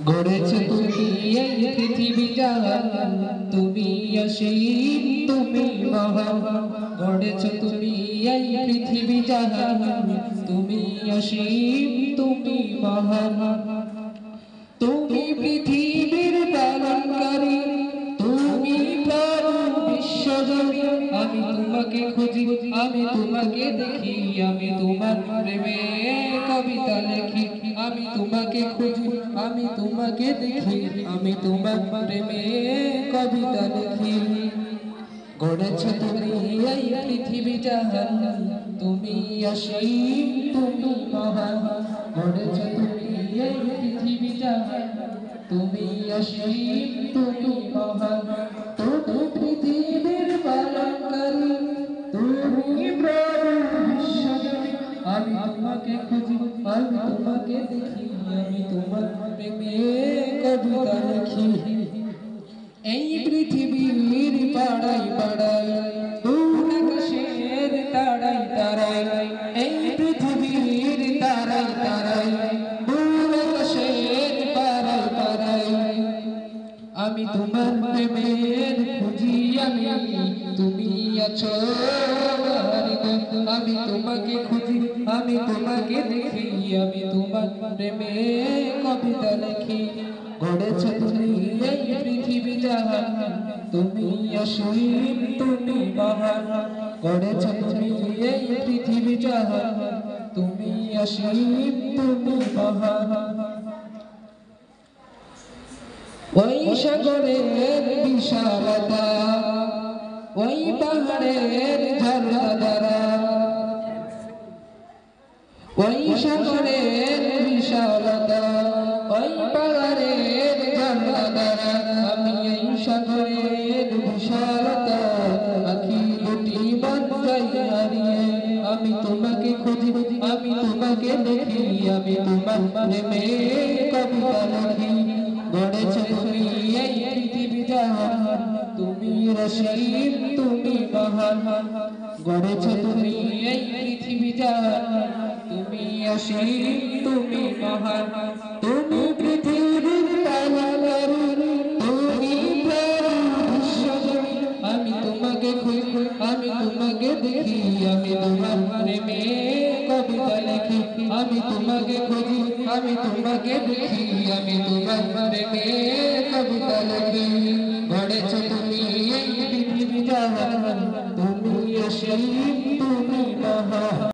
গড়েছো তুমি এই পৃথিবী জাহান, তুমি অসীম তুমি মহান। গড়েছো তুমি এই পৃথিবী জাহান, তুমি অসীম তুমি মহান। তুমি পৃথিবীর পালনকারী, তুমি প্রভু বিশ্বজনী। আমি তোমাকে খুঁজি, আমি তোমাকে দেখি, আমি তোমার প্রেমে কবিতা লিখি। আমি তোমাকে খুঁজি, আমি তোমাকে দেখি, আমি তোমার প্রেমে কবিতা লিখি। গড়েছো তুমি এই পৃথিবী জাহান, তুমি অসীম তুমি মহান। গড়েছো তুমি এই পৃথিবী জাহান, তুমি অসীম তুমি মহান। তুমি পৃথিবীর পালনকারী, তুমি প্রভু বিশ্বজনী। আমি তোমাকে খুঁজি, আমি তোমাকে দেখি, আমি তোমার প্রেমে কবিতা লিখি। এই পৃথিবীর পাড়াই পাড়াই, দূর আকাশের তারাই তারাই। এই পৃথিবীর তারাই তারাই, দূর আকাশের পাড়াই পাড়াই। আমি তোমার প্রেমের খুঁজি, আমি তুমি আছো আমার গো। আমি তোমাকে খুঁজি, আমি তোমাকে দেখি, আমি তোমার প্রেমে কবিতা লিখি। গড়েছো তুমি এই পৃথিবী জাহান, তুমি অসীম তুমি মহান। গড়েছো তুমি এই পৃথিবী জাহান, তুমি অসীম তুমি মহান। ওই সাগরের বিশালতা, ওই পাহাড়ের ঝর্ণাধারা, ওই সাগরের বিশালতা, ওই পাহাড়ের ঝর্ণাধারা। আমি এই সাগরের বিশালতা আখি দুটি বন্ধই হারিয়ে, আমি তোমাকে খুঁজি, আমি তোমাকে দেখি, আমি তোমার প্রেমে কবিতা লিখি। গড়েছো তুমি এই পৃথিবী জাহান, তুমি অসীম তুমি মহান। গড়েছো তুমি এই পৃথিবী জাহান, তুমি অসীম তুমি মহান। তুমি পৃথিবীর পালনকারী, তুমি প্রভু বিশ্বজনী। আমি তোমাকে খুঁজি, আমি তোমাকে দেখি, আমি তোমার প্রেমে কবিতা লিখি। আমি তোমাকে খুঁজি, আমি তোমাকে দেখি, আমি তোমার প্রেমে কবিতা লিখি। গড়েছো তুমি এই পৃথিবী জাহান, তুমি অসীম তুমি